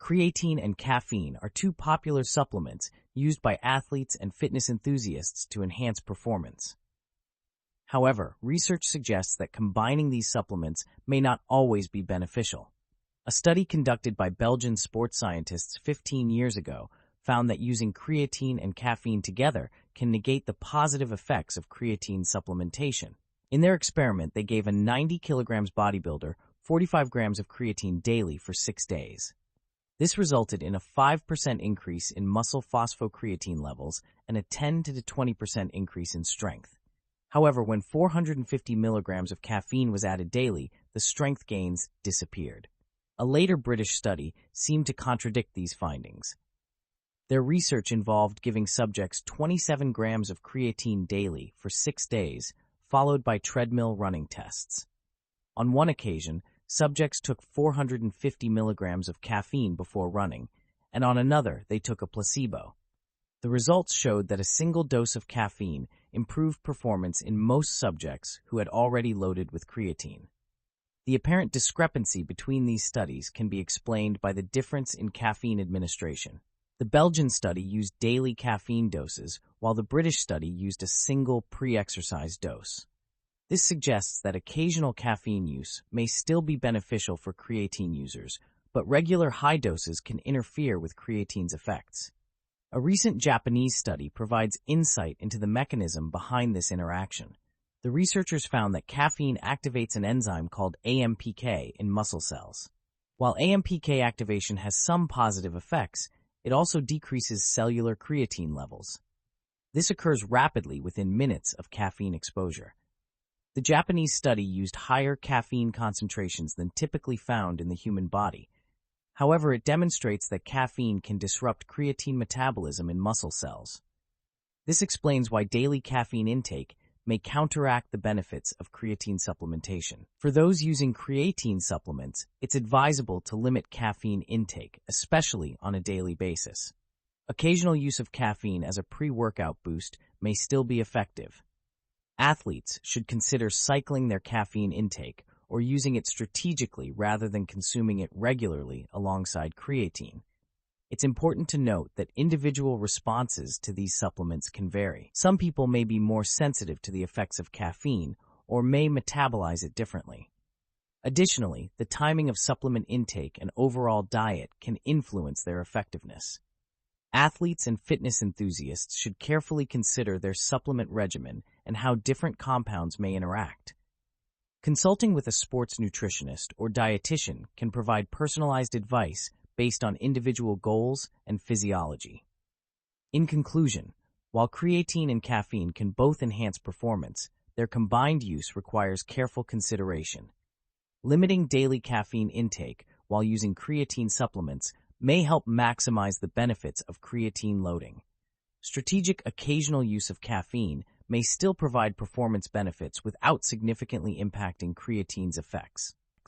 Creatine and caffeine are two popular supplements used by athletes and fitness enthusiasts to enhance performance. However, research suggests that combining these supplements may not always be beneficial. A study conducted by Belgian sports scientists 15 years ago found that using creatine and caffeine together can negate the positive effects of creatine supplementation. In their experiment, they gave a 90 kilograms bodybuilder 45 grams of creatine daily for 6 days. This resulted in a 5% increase in muscle phosphocreatine levels and a 10 to 20% increase in strength. However, when 450 milligrams of caffeine was added daily, the strength gains disappeared. A later British study seemed to contradict these findings. Their research involved giving subjects 27 grams of creatine daily for 6 days, followed by treadmill running tests. On one occasion, subjects took 450 milligrams of caffeine before running, and on another, they took a placebo. The results showed that a single dose of caffeine improved performance in most subjects who had already loaded with creatine. The apparent discrepancy between these studies can be explained by the difference in caffeine administration. The Belgian study used daily caffeine doses, while the British study used a single pre-exercise dose. This suggests that occasional caffeine use may still be beneficial for creatine users, but regular high doses can interfere with creatine's effects. A recent Japanese study provides insight into the mechanism behind this interaction. The researchers found that caffeine activates an enzyme called AMPK in muscle cells. While AMPK activation has some positive effects, it also decreases cellular creatine levels. This occurs rapidly within minutes of caffeine exposure. The Japanese study used higher caffeine concentrations than typically found in the human body. However, it demonstrates that caffeine can disrupt creatine metabolism in muscle cells. This explains why daily caffeine intake may counteract the benefits of creatine supplementation. For those using creatine supplements, it's advisable to limit caffeine intake, especially on a daily basis. Occasional use of caffeine as a pre-workout boost may still be effective. Athletes should consider cycling their caffeine intake or using it strategically rather than consuming it regularly alongside creatine. It's important to note that individual responses to these supplements can vary. Some people may be more sensitive to the effects of caffeine or may metabolize it differently. Additionally, the timing of supplement intake and overall diet can influence their effectiveness. Athletes and fitness enthusiasts should carefully consider their supplement regimen and how different compounds may interact. Consulting with a sports nutritionist or dietitian can provide personalized advice based on individual goals and physiology. In conclusion, while creatine and caffeine can both enhance performance, their combined use requires careful consideration. Limiting daily caffeine intake while using creatine supplements may help maximize the benefits of creatine loading. Strategic occasional use of caffeine may still provide performance benefits without significantly impacting creatine's effects.